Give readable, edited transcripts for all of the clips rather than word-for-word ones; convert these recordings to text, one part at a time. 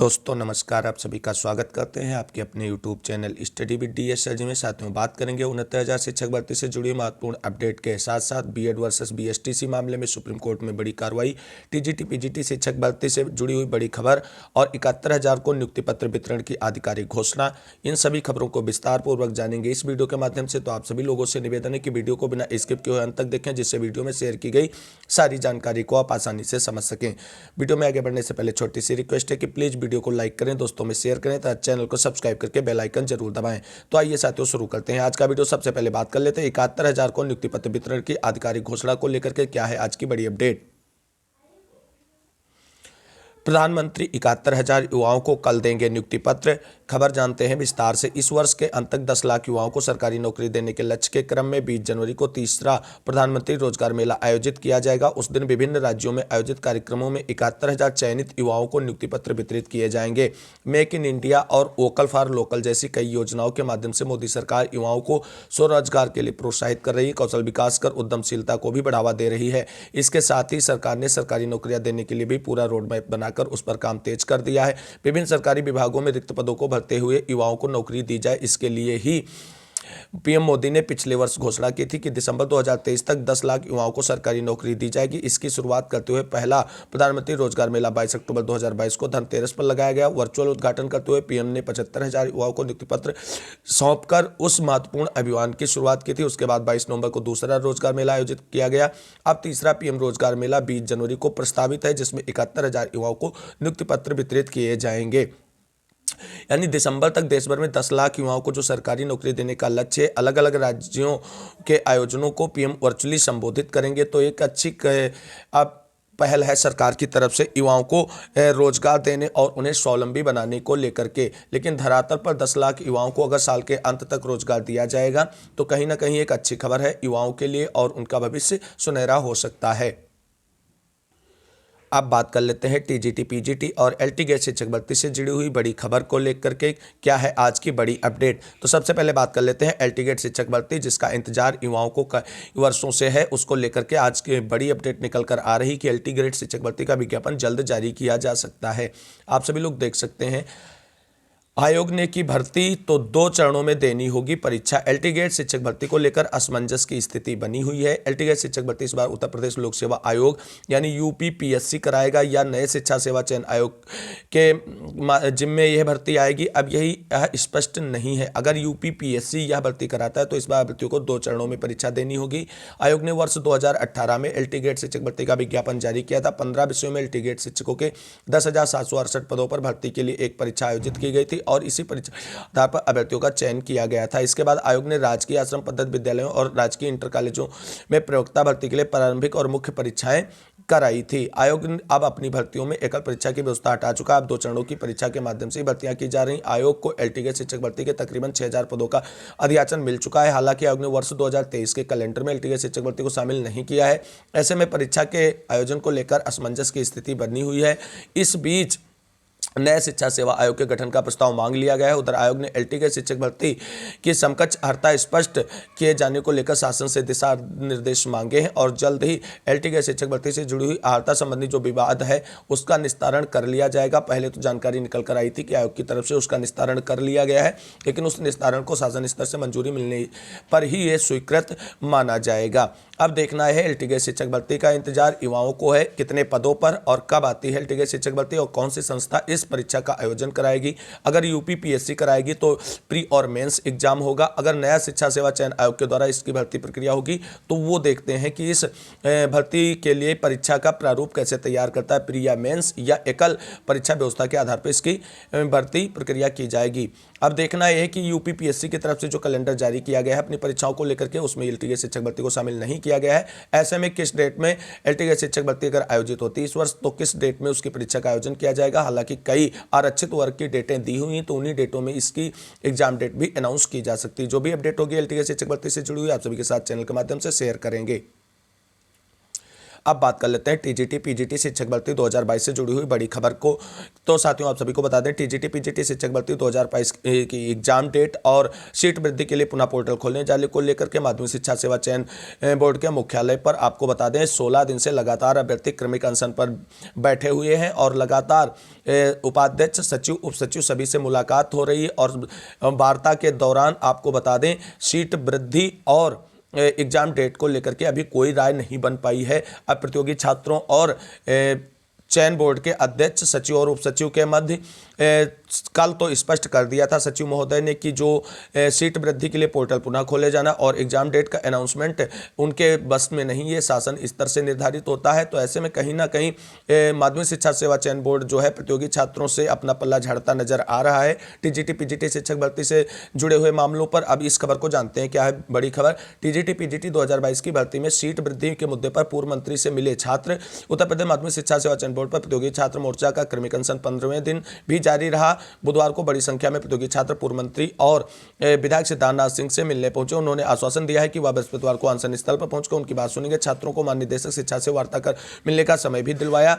दोस्तों नमस्कार, आप सभी का स्वागत करते हैं आपके अपने YouTube channel study with DS sir ji में। साथ में बात करेंगे 69,000 शिक्षक भर्ती से जुड़ी महत्वपूर्ण अपडेट के साथ साथ बीएड वर्सेस बीएसटीसी मामले में सुप्रीम कोर्ट में बड़ी कार्रवाई, टीजीटी पीजीटी शिक्षक भर्ती से जुड़ी हुई बड़ी खबर और 71,000 को नियुक्ति पत्र वितरण की आधिकारिक घोषणा। इन सभी खबरों को विस्तार पूर्वक जानेंगे इस वीडियो के माध्यम से। तो आप सभी लोगों से निवेदन है कि वीडियो को बिना स्किप किए हुए अंत तक देखें, जिससे वीडियो में शेयर की गई सारी जानकारी को आप आसानी से समझ सकें। वीडियो में आगे बढ़ने से पहले छोटी सी रिक्वेस्ट है कि प्लीज वीडियो को लाइक करें, दोस्तों में शेयर करें तथा चैनल को सब्सक्राइब करके बेल आइकन जरूर दबाएं। तो आइए साथियों शुरू करते हैं आज का वीडियो। सबसे पहले बात कर लेते हैं 71,000 को नियुक्ति पत्र वितरण की आधिकारिक घोषणा को लेकर के क्या है आज की बड़ी अपडेट। प्रधानमंत्री 71,000 युवाओं को कल देंगे नियुक्ति पत्र, खबर जानते हैं विस्तार से। इस वर्ष के अंत तक 10 लाख युवाओं को सरकारी नौकरी देने के लक्ष्य के क्रम में 20 जनवरी को तीसरा प्रधानमंत्री रोजगार मेला आयोजित किया जाएगा। उस दिन विभिन्न राज्यों में आयोजित कार्यक्रमों में 71,000 चयनित युवाओं को नियुक्ति पत्र वितरित किए जाएंगे। मेक इन इंडिया और वोकल फॉर लोकल जैसी कई योजनाओं के माध्यम से मोदी सरकार युवाओं को स्वरोजगार के लिए प्रोत्साहित कर रही है, कौशल विकास कर उद्यमशीलता को भी बढ़ावा दे रही है। इसके साथ ही सरकार ने सरकारी नौकरियां देने के लिए भी पूरा रोड मैप बनाकर उस पर काम तेज कर दिया है। विभिन्न सरकारी विभागों में रिक्त पदों को भरते हुए युवाओं को नौकरी दी जाए, इसके लिए ही पीएम मोदी ने पिछले वर्ष घोषणा की थी कि दिसंबर 2023 तक 10 लाख युवाओं को सरकारी नौकरी दी जाएगी। इसकी शुरुआत करते हुए पहला प्रधानमंत्री रोजगार मेला 22 अक्टूबर 2022 को धनतेरस पर लगाया गया। वर्चुअल उद्घाटन करते हुए पीएम ने 75,000 युवाओं को नियुक्ति पत्र सौंपकर उस महत्वपूर्ण अभियान की शुरुआत की थी। उसके बाद 22 नवंबर को दूसरा रोजगार मेला आयोजित किया गया। अब तीसरा पीएम रोजगार मेला 20 जनवरी को प्रस्तावित है, जिसमें 71,000 युवाओं को नियुक्ति पत्र वितरित किए जाएंगे। यानी दिसंबर तक देश भर में 10 लाख युवाओं को जो सरकारी नौकरी देने का लक्ष्य है। अलग अलग राज्यों के आयोजनों को पीएम वर्चुअली संबोधित करेंगे, तो एक अच्छी अब पहल है सरकार की तरफ से युवाओं को रोजगार देने और उन्हें स्वावलंबी बनाने को लेकर के। लेकिन धरातल पर 10 लाख युवाओं को अगर साल के अंत तक रोजगार दिया जाएगा तो कहीं ना कहीं एक अच्छी खबर है युवाओं के लिए और उनका भविष्य सुनहरा हो सकता है। अब बात कर लेते हैं टीजीटी पीजीटी और एलटी गेट शिक्षक भर्ती से जुड़ी हुई बड़ी खबर को लेकर के क्या है आज की बड़ी अपडेट। तो सबसे पहले बात कर लेते हैं एलटी गेट शिक्षक भर्ती, जिसका इंतजार युवाओं को वर्षों से है, उसको लेकर के आज की बड़ी अपडेट निकल कर आ रही कि एलटी गेट शिक्षक भर्ती का विज्ञापन जल्द जारी किया जा सकता है। आप सभी लोग देख सकते हैं आयोग ने की भर्ती तो 2 चरणों में देनी होगी परीक्षा। एलटी गेट शिक्षक भर्ती को लेकर असमंजस की स्थिति बनी हुई है। एलटी गेट शिक्षक भर्ती इस बार उत्तर प्रदेश लोक सेवा आयोग यानी यूपीपीएससी कराएगा या नए शिक्षा सेवा चयन आयोग के जिम्मे यह भर्ती आएगी, अब यही स्पष्ट नहीं है। अगर यूपीपीएससी यह भर्ती कराता है तो इस बार भर्तियों को 2 चरणों में परीक्षा देनी होगी। आयोग ने वर्ष 2018 में एलटी गेट शिक्षक भर्ती का विज्ञापन जारी किया था। 15 विषयों में एलटी गेट शिक्षकों के 10,768 पदों पर भर्ती के लिए एक परीक्षा आयोजित की गई थी और इसी परीक्षा आधार पर अभ्यर्थियों का चयन किया गया था। इसके बाद आयोग ने राजकीय आश्रम पद्धति विद्यालयों और राजकीय इंटर कॉलेजों में प्रयोक्ता भर्ती के लिए प्रारंभिक और मुख्य परीक्षाएं कराई थी। आयोग ने अब अपनी भर्तियों में एकल परीक्षा की व्यवस्था हटा चुका। अब 2 चरणों की परीक्षा के माध्यम से भर्तियां की जा रही। आयोग को एलटी गेट शिक्षक भर्ती के तकरीबन 6,000 पदों का अधियाचन मिल चुका है। हालांकि आयोग ने वर्ष 2023 के कैलेंडर में एलटी गेट शिक्षक भर्ती को शामिल नहीं किया है। ऐसे में परीक्षा के आयोजन को लेकर असमंजस की स्थिति बनी हुई है। इस बीच नए शिक्षा सेवा आयोग के गठन का प्रस्ताव मांग लिया गया है। उधर आयोग ने एलटी गेट शिक्षक भर्ती की समकक्ष अर्हता स्पष्ट किए जाने को लेकर शासन से दिशा निर्देश मांगे हैं और जल्द ही एलटी गेट शिक्षक भर्ती से जुड़ी हुई अर्हता संबंधी जो विवाद है उसका निस्तारण कर लिया जाएगा। पहले तो जानकारी निकल कर आई थी कि आयोग की तरफ से उसका निस्तारण कर लिया गया है, लेकिन उस निस्तारण को शासन स्तर से मंजूरी मिलने पर ही ये स्वीकृत माना जाएगा। अब देखना है एलटी गेट शिक्षक भर्ती का इंतजार युवाओं को है, कितने पदों पर और कब आती है एलटी गेट शिक्षक भर्ती और कौन सी संस्था इस परीक्षा का आयोजन कराएगी। अगर यूपीपीएससी कराएगी तो प्री और मेंस एग्जाम होगा। अगर नया शिक्षा सेवा चयन आयोग के द्वारा इसकी भर्ती प्रक्रिया होगी तो वो देखते हैं कि इस भर्ती के लिए परीक्षा का प्रारूप कैसे तैयार करता है, प्री या मेंस या एकल परीक्षा व्यवस्था के आधार पर इसकी भर्ती प्रक्रिया की जाएगी। अब देखना यह है कि यूपीपीएससी की तरफ से जो कैलेंडर जारी किया गया है अपनी परीक्षाओं को लेकर के, उसमें एलटी गेट शिक्षक भर्ती को शामिल नहीं किया गया है। ऐसे में किस डेट में एलटी गेट शिक्षक भर्ती अगर आयोजित होती है इस वर्ष तो किस डेट में उसकी परीक्षा का आयोजन किया जाएगा। हालांकि कई आरक्षित वर्ग की डेटें दी हुई हैं तो उन्हीं डेटों में इसकी एग्जाम डेट भी अनाउंस की जा सकती है। जो भी अपडेट होगी एलटी गेट शिक्षक भर्ती से जुड़ी हुई आप सभी के साथ चैनल के माध्यम से शेयर करेंगे। अब बात कर लेते हैं टीजीटी पीजीटी शिक्षक भर्ती 2022 से जुड़ी हुई बड़ी खबर को। तो साथियों आप सभी को बता दें, टीजीटी पीजीटी शिक्षक भर्ती 2022 की एग्जाम डेट और सीट वृद्धि के लिए पुनः पोर्टल खोलने जाने को लेकर के माध्यमिक शिक्षा सेवा चयन बोर्ड के मुख्यालय पर आपको बता दें 16 दिन से लगातार अभ्यर्थी क्रमिक अनशन पर बैठे हुए हैं और लगातार उपाध्यक्ष, सचिव, उप सचिव सभी से मुलाकात हो रही है और वार्ता के दौरान आपको बता दें सीट वृद्धि और एग्जाम डेट को लेकर के अभी कोई राय नहीं बन पाई है। अब प्रतियोगी छात्रों और चयन बोर्ड के अध्यक्ष, सचिव और उप सचिव के मध्य कल तो स्पष्ट कर दिया था सचिव महोदय ने कि जो सीट वृद्धि के लिए पोर्टल पुनः खोले जाना और एग्जाम डेट का अनाउंसमेंट उनके बस में नहीं, ये शासन स्तर से निर्धारित होता है। तो ऐसे में कहीं ना कहीं माध्यमिक शिक्षा सेवा चयन बोर्ड जो है प्रतियोगी छात्रों से अपना पल्ला झाड़ता नजर आ रहा है। टीजीटी पीजीटी शिक्षक भर्ती से जुड़े हुए मामलों पर अब इस खबर को जानते हैं। क्या है बड़ी खबर? टीजीटी पीजीटी 2022 की भर्ती में सीट वृद्धि के मुद्दे पर पूर्व मंत्री से मिले छात्र। उत्तर प्रदेश माध्यमिक शिक्षा सेवा चयन बोर्ड पर प्रतियोगी छात्र मोर्चा का क्रमिक अनशन 15वें दिन भी जारी रहा। बुधवार को बड़ी संख्या में प्रतियोगी छात्र पूर्व मंत्री और विधायक सिद्धार्थनाथ सिंह से मिलने पहुंचे। उन्होंने आश्वासन दिया है कि वह बृहस्पतिवार को अनशन स्थल पर पहुंचकर उनकी बात सुनेंगे। छात्रों को महानिदेशक शिक्षा से वार्ता कर मिलने का समय भी दिलवाया।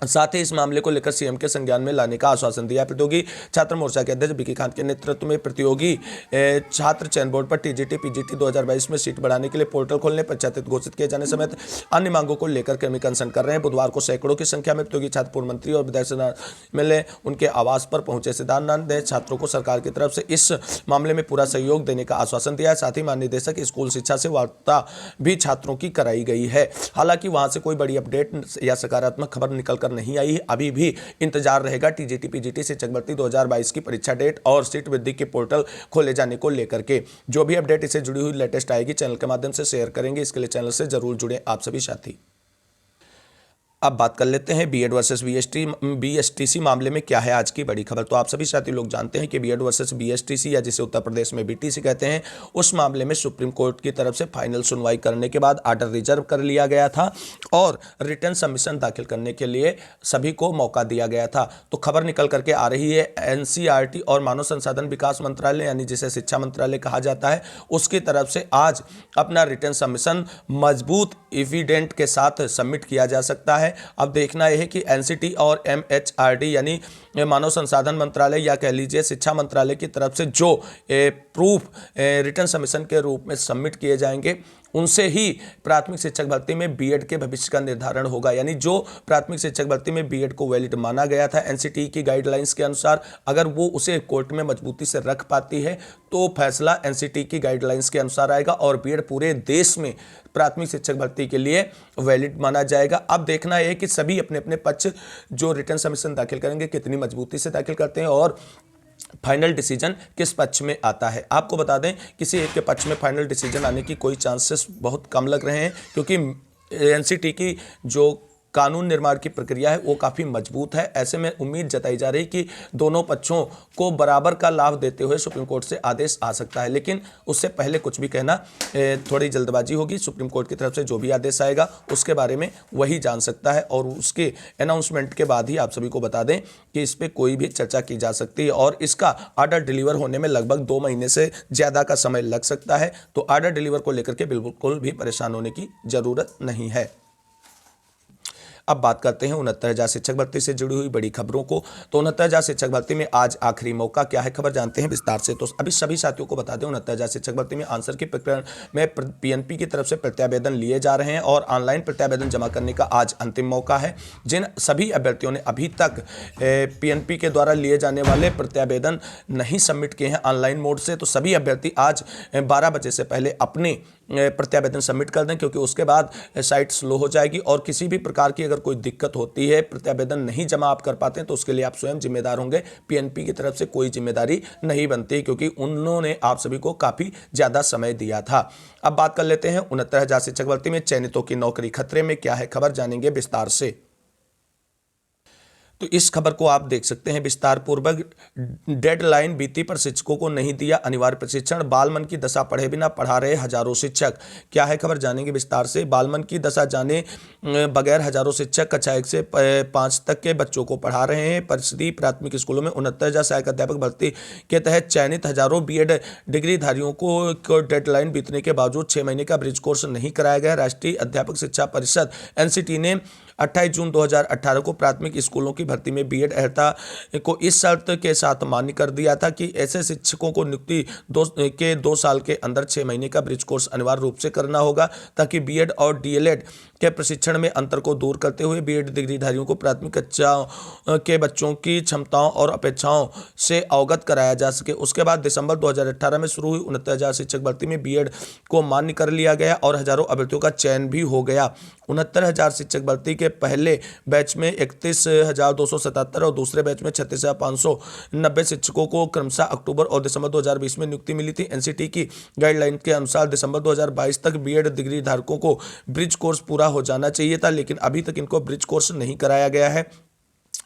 साथ ही इस मामले को लेकर सीएम के संज्ञान में लाने का आश्वासन दिया। प्रतियोगी छात्र मोर्चा के अध्यक्ष बीके खान के नेतृत्व में प्रतियोगी छात्र चयन बोर्ड पर टीजीटी पीजीटी 2022 में सीट बढ़ाने के लिए पोर्टल खोलने, पंचायत घोषित किए जाने समेत अन्य मांगों को लेकर क्रमिक अनशन कर रहे हैं। बुधवार को सैकड़ों की संख्या में प्रतियोगी छात्र पूर्व मंत्री और विधायक मिले उनके आवास पर पहुंचे। सिद्धार्थनाथ ने छात्रों को सरकार की तरफ से इस मामले में पूरा सहयोग देने का आश्वासन दिया है। साथ ही महानिदेशक स्कूल शिक्षा से वार्ता भी छात्रों की कराई गई है। हालांकि वहां से कोई बड़ी अपडेट या सकारात्मक खबर निकल नहीं आई है। अभी भी इंतजार रहेगा टीजीटी पीजीटी शिक्षक भर्ती 2022 की परीक्षा डेट और सीट वृद्धि के पोर्टल खोले जाने को लेकर के। जो भी अपडेट इससे जुड़ी हुई लेटेस्ट आएगी चैनल के माध्यम से शेयर करेंगे। इसके लिए चैनल से जरूर जुड़े आप सभी साथी। अब बात कर लेते हैं बीएड वर्सेस बीएसटीसी मामले में क्या है आज की बड़ी खबर। तो आप सभी साथी लोग जानते हैं कि बीएड वर्सेस बीएसटीसी या जिसे उत्तर प्रदेश में बीटीसी कहते हैं, उस मामले में सुप्रीम कोर्ट की तरफ से फाइनल सुनवाई करने के बाद आर्डर रिजर्व कर लिया गया था और रिटर्न सबमिशन दाखिल करने के लिए सभी को मौका दिया गया था। तो खबर निकल करके आ रही है एनसीईआरटी और मानव संसाधन विकास मंत्रालय यानी जिसे शिक्षा मंत्रालय कहा जाता है, उसकी तरफ से आज अपना रिटर्न सबमिशन मजबूत एविडेंट के साथ सबमिट किया जा सकता है। अब देखना यह है कि एनसीटी और एमएचआरडी यानी मानव संसाधन मंत्रालय या कह लीजिए शिक्षा मंत्रालय की तरफ से जो प्रूफ रिटर्न सबमिशन के रूप में सबमिट किए जाएंगे, उनसे ही प्राथमिक शिक्षक भर्ती में बीएड के भविष्य का निर्धारण होगा। यानी जो प्राथमिक शिक्षक भर्ती में बीएड को वैलिड माना गया था एनसीटी की गाइडलाइंस के अनुसार, अगर वो उसे कोर्ट में मजबूती से रख पाती है तो फैसला एनसीटी की गाइडलाइंस के अनुसार आएगा और बीएड पूरे देश में प्राथमिक शिक्षक भर्ती के लिए वैलिड माना जाएगा। अब देखना है कि सभी अपने अपने पक्ष जो रिटर्न सबमिशन दाखिल करेंगे कितनी मजबूती से दाखिल करते हैं और फाइनल डिसीजन किस पक्ष में आता है। आपको बता दें किसी एक के पक्ष में फाइनल डिसीजन आने की कोई चांसेस बहुत कम लग रहे हैं, क्योंकि एनसीटी की जो कानून निर्माण की प्रक्रिया है वो काफ़ी मजबूत है। ऐसे में उम्मीद जताई जा रही कि दोनों पक्षों को बराबर का लाभ देते हुए सुप्रीम कोर्ट से आदेश आ सकता है। लेकिन उससे पहले कुछ भी कहना थोड़ी जल्दबाजी होगी। सुप्रीम कोर्ट की तरफ से जो भी आदेश आएगा उसके बारे में वही जान सकता है और उसके अनाउंसमेंट के बाद ही आप सभी को बता दें कि इस पर कोई भी चर्चा की जा सकती है और इसका आर्डर डिलीवर होने में लगभग 2 महीने से ज़्यादा का समय लग सकता है। तो आर्डर डिलीवर को लेकर के बिल्कुल भी परेशान होने की ज़रूरत नहीं है। अब बात करते हैं 69,000 शिक्षक भर्ती से जुड़ी हुई बड़ी खबरों को। तो 69,000 शिक्षक भर्ती में आज आखिरी मौका, क्या है खबर जानते हैं विस्तार से। तो अभी सभी साथियों को बता दें 69,000 शिक्षक भर्ती में आंसर की प्रक्रिया में पीएनपी की तरफ से प्रत्यावेदन लिए जा रहे हैं और ऑनलाइन प्रत्यावेदन जमा करने का आज अंतिम मौका है। जिन सभी अभ्यर्थियों ने अभी तक पीएनपी के द्वारा लिए जाने वाले प्रत्यावेदन नहीं सबमिट किए हैं ऑनलाइन मोड से, तो सभी अभ्यर्थी आज 12 बजे से पहले अपने प्रत्यावेदन सबमिट कर दें, क्योंकि उसके बाद साइट स्लो हो जाएगी और किसी भी प्रकार की अगर कोई दिक्कत होती है, प्रत्यावेदन नहीं जमा आप कर पाते हैं, तो उसके लिए आप स्वयं जिम्मेदार होंगे। पीएनपी की तरफ से कोई जिम्मेदारी नहीं बनती, क्योंकि उन्होंने आप सभी को काफ़ी ज़्यादा समय दिया था। अब बात कर लेते हैं 69,000 शिक्षक भर्ती में चयनितों की नौकरी खतरे में, क्या है खबर जानेंगे विस्तार से। तो इस खबर को आप देख सकते हैं विस्तार पूर्वक। डेडलाइन बीती पर शिक्षकों को नहीं दिया अनिवार्य प्रशिक्षण, बालमन की दशा पढ़े बिना पढ़ा रहे हजारों शिक्षक। क्या है खबर, जानेंगे विस्तार से। बालमन की दशा जाने बगैर हजारों शिक्षक कक्षा 1 से 5 तक के बच्चों को पढ़ा रहे हैं। परिषदीय प्राथमिक स्कूलों में 69,000 सहायक अध्यापक भर्ती के तहत चयनित हजारों बीएड डिग्रीधारियों को डेडलाइन बीतने के बावजूद 6 महीने का ब्रिज कोर्स नहीं कराया गया। राष्ट्रीय अध्यापक शिक्षा परिषद एनसीटी ने 28 जून 2018 को प्राथमिक स्कूलों की भर्ती में बीएड अर्हता को इस शर्त के साथ मान्य कर दिया था कि ऐसे शिक्षकों को नियुक्ति 2 साल के अंदर 6 महीने का ब्रिज कोर्स अनिवार्य रूप से करना होगा, ताकि बीएड और डीएलएड के प्रशिक्षण में अंतर को दूर करते हुए बीएड डिग्रीधारियों को प्राथमिक कक्षा के बच्चों की क्षमताओं और अपेक्षाओं से अवगत कराया जा सके। उसके बाद दिसंबर 2018 में शुरू हुई 69,000 शिक्षक भर्ती में बीएड को मान्य कर लिया गया और हजारों अभ्यर्थियों का चयन भी हो गया। 69,000 शिक्षक भर्ती के पहले बैच में 31,277 और दूसरे बैच में 36,590 शिक्षकों को क्रमशः अक्टूबर और दिसंबर 2020 में नियुक्ति मिली थी। एनसीटी की गाइडलाइन के अनुसार दिसंबर 2022 तक बीएड डिग्री धारकों को ब्रिज कोर्स पूरा हो जाना चाहिए था, लेकिन अभी तक इनको ब्रिज कोर्स नहीं कराया गया है।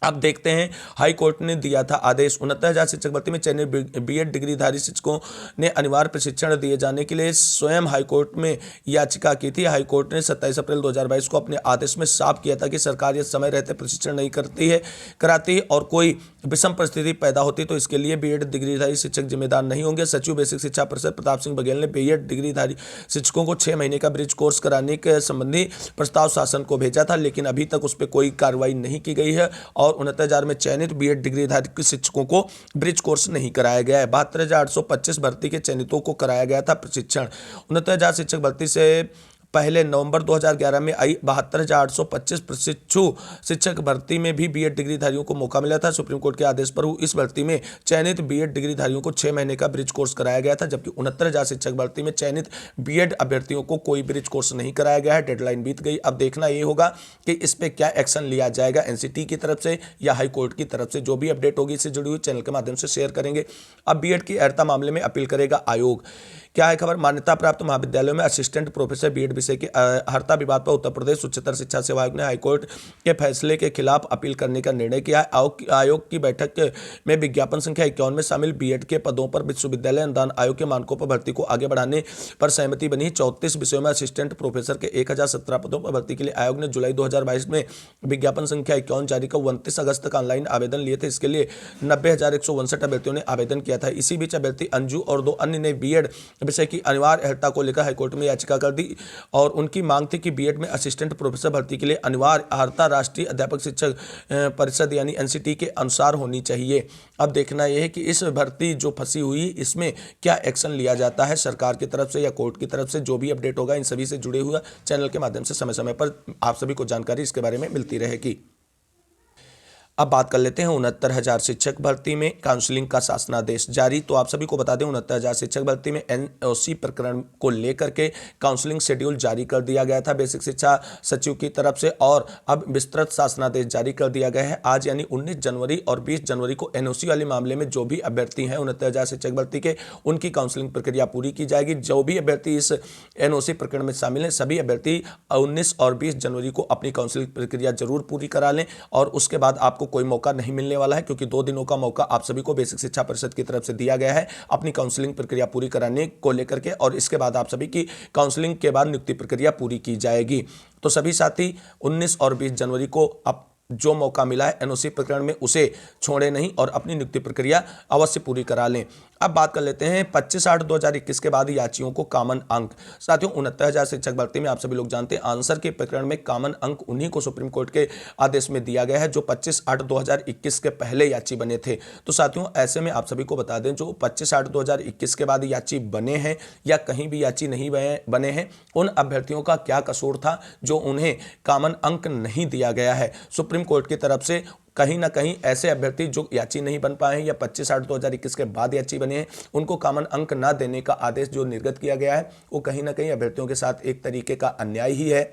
अब देखते हैं, हाई कोर्ट ने दिया था आदेश। 69,000 शिक्षक भर्ती में चयनित बीएड डिग्रीधारी शिक्षकों ने अनिवार्य प्रशिक्षण दिए जाने के लिए स्वयं हाईकोर्ट में याचिका की थी। हाईकोर्ट ने 27 अप्रैल 2022 को अपने आदेश में साफ किया था कि सरकार यह समय रहते प्रशिक्षण नहीं कराती और कोई विषम परिस्थिति पैदा होती तो इसके लिए बीएड डिग्रीधारी शिक्षक जिम्मेदार नहीं होंगे। सचिव बेसिक शिक्षा परिषद प्रताप सिंह बघेल ने बीएड डिग्रीधारी शिक्षकों को 6 महीने का ब्रिज कोर्स कराने के संबंधी प्रस्ताव शासन को भेजा था, लेकिन अभी तक उस पर कोई कार्रवाई नहीं की गई है और 69,000 में चयनित बीएड डिग्रीधारी शिक्षकों को ब्रिज कोर्स नहीं कराया गया है। 72,825 भर्ती के चयनितों को कराया गया था प्रशिक्षण। 69,000 शिक्षक भर्ती से पहले नवंबर 2011 में आई 72,825 प्रशिक्षु शिक्षक भर्ती में भी बीएड डिग्रीधारियों को मौका मिला था। सुप्रीम कोर्ट के आदेश पर इस भर्ती में चयनित बीएड डिग्रीधारियों को 6 महीने का ब्रिज कोर्स कराया गया था, जबकि 69,000 शिक्षक भर्ती में चयनित बीएड अभ्यर्थियों को कोई ब्रिज कोर्स नहीं कराया गया है। डेडलाइन बीत गई। अब देखना ये होगा कि इस पर क्या एक्शन लिया जाएगा एनसीटी की तरफ से या हाईकोर्ट की तरफ से। जो भी अपडेट होगी इससे जुड़ी हुई चैनल के माध्यम से शेयर करेंगे। अब बीएड की अर्हता मामले में अपील करेगा आयोग। क्या है खबर, मान्यता प्राप्त महाविद्यालयों में असिस्टेंट प्रोफेसर बीएड विषय की अर्हता विवाद पर उत्तर प्रदेश उच्चतर शिक्षा सेवा आयोग ने हाईकोर्ट के फैसले के खिलाफ अपील करने का निर्णय किया है। आयोग की बैठक में विज्ञापन संख्या 51 में शामिल बीएड के पदों पर विश्वविद्यालय अनुदान आयोग के मानकों पर भर्ती को आगे बढ़ाने पर सहमति बनी। 34 विषयों में असिस्टेंट प्रोफेसर के 1017 पदों पर भर्ती के लिए आयोग ने जुलाई 2022 में विज्ञापन संख्या 51 जारी कर 29 अगस्त तक ऑनलाइन आवेदन लिए थे। इसके लिए 90,159 अभ्यर्थियों ने आवेदन किया था। इसी बीच अभ्यर्थी अंजू और 2 अन्य ने बीएड विषय की अनिवार्य अर्हता को लेकर हाईकोर्ट में याचिका कर दी और उनकी मांग थी कि बीएड में असिस्टेंट प्रोफेसर भर्ती के लिए अनिवार्य अर्हता राष्ट्रीय अध्यापक शिक्षक परिषद यानी एनसीटी के अनुसार होनी चाहिए। अब देखना यह है कि इस भर्ती जो फंसी हुई इसमें क्या एक्शन लिया जाता है सरकार की तरफ से या कोर्ट की तरफ से। जो भी अपडेट होगा इन सभी से जुड़े हुए चैनल के माध्यम से समय समय पर आप सभी को जानकारी इसके बारे में मिलती रहेगी। अब बात कर लेते हैं 69,000 शिक्षक भर्ती में काउंसलिंग का शासनादेश जारी। तो आप सभी को बता दें 69,000 शिक्षक भर्ती में एनओसी प्रकरण को लेकर के काउंसलिंग शेड्यूल जारी कर दिया गया था बेसिक शिक्षा सचिव की तरफ से और अब विस्तृत शासनादेश जारी कर दिया गया है। आज यानी 19 जनवरी और 20 जनवरी को एनओसी वाले मामले में जो भी अभ्यर्थी हैं 69,000 शिक्षक भर्ती के उनकी काउंसलिंग प्रक्रिया पूरी की जाएगी। जो भी अभ्यर्थी इस एनओसी प्रकरण में शामिल हैं सभी अभ्यर्थी 19 और 20 जनवरी को अपनी काउंसलिंग प्रक्रिया जरूर पूरी करा लें और उसके बाद आपको कोई मौका नहीं मिलने वाला है, क्योंकि 2 दिनों का मौका आप सभी को बेसिक शिक्षा परिषद की तरफ से दिया गया है अपनी काउंसलिंग प्रक्रिया पूरी कराने को लेकर के और इसके बाद आप सभी की काउंसलिंग के बाद नियुक्ति प्रक्रिया पूरी की जाएगी। तो सभी साथी 19 और 20 जनवरी को अब जो मौका मिला है एनओसी प्रकरण में उसे छोड़े नहीं और अपनी नियुक्ति प्रक्रिया अवश्य पूरी करा लें। अब बात कर लेते हैं 25/8/2021 के बाद याचियों को कॉमन अंक। साथियों 69,000 शिक्षक भर्ती में आप सभी लोग जानते हैं आंसर के प्रकरण में कॉमन अंक उन्हीं को सुप्रीम कोर्ट के आदेश में दिया गया है जो 25/8/2021 के पहले याची बने थे। तो साथियों ऐसे में आप सभी को बता दें जो 25/8/2021 के बाद याची बने हैं या कहीं भी याची नहीं बने हैं उन अभ्यर्थियों का क्या कसूर था जो उन्हें कॉमन अंक नहीं दिया गया है। सुप्रीम कोर्ट की तरफ से कहीं ना कहीं ऐसे अभ्यर्थी जो याची नहीं बन पाए हैं या 25/8/2021 के बाद याची बने हैं उनको कॉमन अंक ना देने का आदेश जो निर्गत किया गया है वो कहीं ना कहीं अभ्यर्थियों के साथ एक तरीके का अन्याय ही है।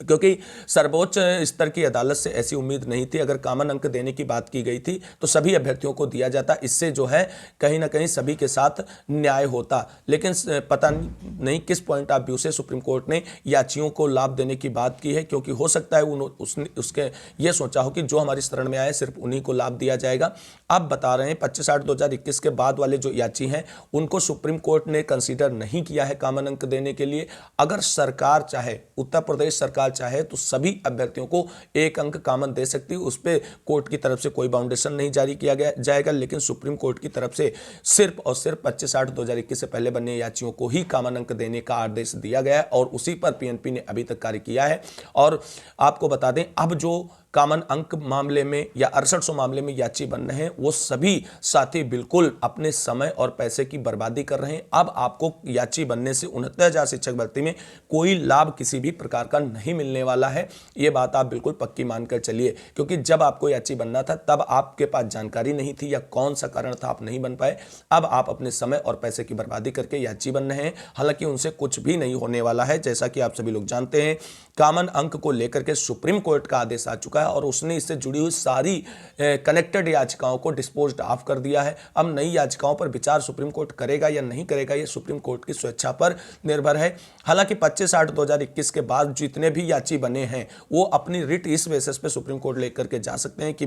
क्योंकि सर्वोच्च स्तर की अदालत से ऐसी उम्मीद नहीं थी। अगर कॉमन अंक देने की बात की गई थी तो सभी अभ्यर्थियों को दिया जाता, इससे जो है कहीं ना कहीं सभी के साथ न्याय होता। लेकिन पता नहीं किस पॉइंट ऑफ व्यू से सुप्रीम कोर्ट ने याचियों को लाभ देने की बात की है, क्योंकि हो सकता है उसने उसके ये सोचा हो कि जो हमारी शरण में आए सिर्फ उन्हीं को लाभ दिया जाएगा। अब बता रहे हैं 25/8/2021 के बाद वाले जो याची हैं उनको सुप्रीम कोर्ट ने कंसीडर नहीं किया है कॉमन अंक देने के लिए। अगर सरकार चाहे, उत्तर प्रदेश सरकार चाहे तो सभी अभ्यर्थियों को एक अंक कॉमन दे सकती है। उस पर कोर्ट की तरफ से कोई बाउंडेशन नहीं जारी किया जाएगा, लेकिन सुप्रीम कोर्ट की तरफ से सिर्फ और सिर्फ 25/8/2021 से पहले बनने याचियों को ही कॉमन अंक देने का आदेश दिया गया है और उसी पर पीएनपी ने अभी तक कार्य किया है। और आपको बता दें, अब जो कॉमन अंक मामले में या 6800 मामले में याची बन रहे हैं वो सभी साथी बिल्कुल अपने समय और पैसे की बर्बादी कर रहे हैं। अब आपको याची बनने से 69,000 शिक्षक भर्ती में कोई लाभ किसी भी प्रकार का नहीं मिलने वाला है। ये बात आप बिल्कुल पक्की मानकर चलिए, क्योंकि जब आपको याची बनना था तब आपके पास जानकारी नहीं थी या कौन सा कारण था आप नहीं बन पाए। अब आप अपने समय और पैसे की बर्बादी करके याची बन रहे हैं, हालांकि उनसे कुछ भी नहीं होने वाला है। जैसा कि आप सभी लोग जानते हैं, कॉमन अंक को लेकर के सुप्रीम कोर्ट का आदेश आ चुका है और उसने इससे जुड़ी हुई सारी कनेक्टेड याचिकाओं को डिस्पोज्ड ऑफ कर दिया है। अब नई याचिकाओं पर विचार सुप्रीम कोर्ट करेगा या नहीं करेगा, यह सुप्रीम कोर्ट की स्वेच्छा पर निर्भर है। हालांकि 25/8/2021 के बाद जितने भी याची बने हैं वो अपनी रिट इस बेसिस पे सुप्रीम कोर्ट लेकर के जा सकते हैं कि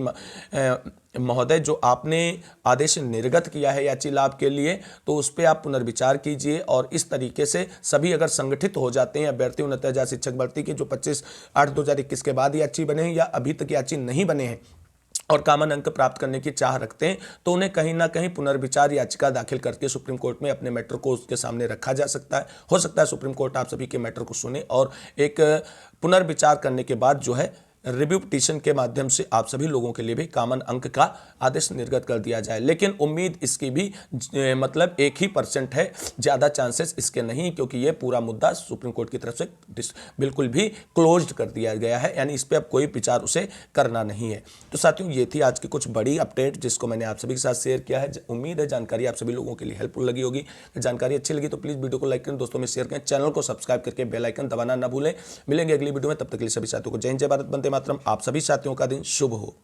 महोदय, जो आपने आदेश निर्गत किया है याची लाभ के लिए, तो उस पर आप पुनर्विचार कीजिए। और इस तरीके से सभी अगर संगठित हो जाते हैं अभ्यर्थी 69,000 शिक्षक भर्ती के जो 25/8/2021 के बाद याची बने हैं या अभी तक याची नहीं बने हैं और कॉमन अंक प्राप्त करने की चाह रखते हैं, तो उन्हें कहीं ना कहीं पुनर्विचार याचिका दाखिल करके सुप्रीम कोर्ट में अपने मैटर को उसके सामने रखा जा सकता है। हो सकता है सुप्रीम कोर्ट आप सभी के मैटर को सुने और एक पुनर्विचार करने के बाद जो है रिव्यू पिटीशन के माध्यम से आप सभी लोगों के लिए भी कॉमन अंक का आदेश निर्गत कर दिया जाए। लेकिन उम्मीद इसकी भी मतलब 1% है, ज़्यादा चांसेस इसके नहीं, क्योंकि ये पूरा मुद्दा सुप्रीम कोर्ट की तरफ से बिल्कुल भी क्लोज्ड कर दिया गया है, यानी इस पर अब कोई विचार उसे करना नहीं है। तो साथियों, ये थी आज की कुछ बड़ी अपडेट जिसको मैंने आप सभी के साथ शेयर किया है। उम्मीद है जानकारी आप सभी लोगों के लिए हेल्पफुल लगी होगी। जानकारी अच्छी लगी तो प्लीज़ वीडियो को लाइक करें, दोस्तों में शेयर करें, चैनल को सब्सक्राइब करके बेल आइकन दबाना ना भूलें। मिलेंगे अगली वीडियो में, तब तक के लिए सभी साथियों को जय हिंद, जय भारत, वंदे मातरम। आप सभी साथियों का दिन शुभ हो।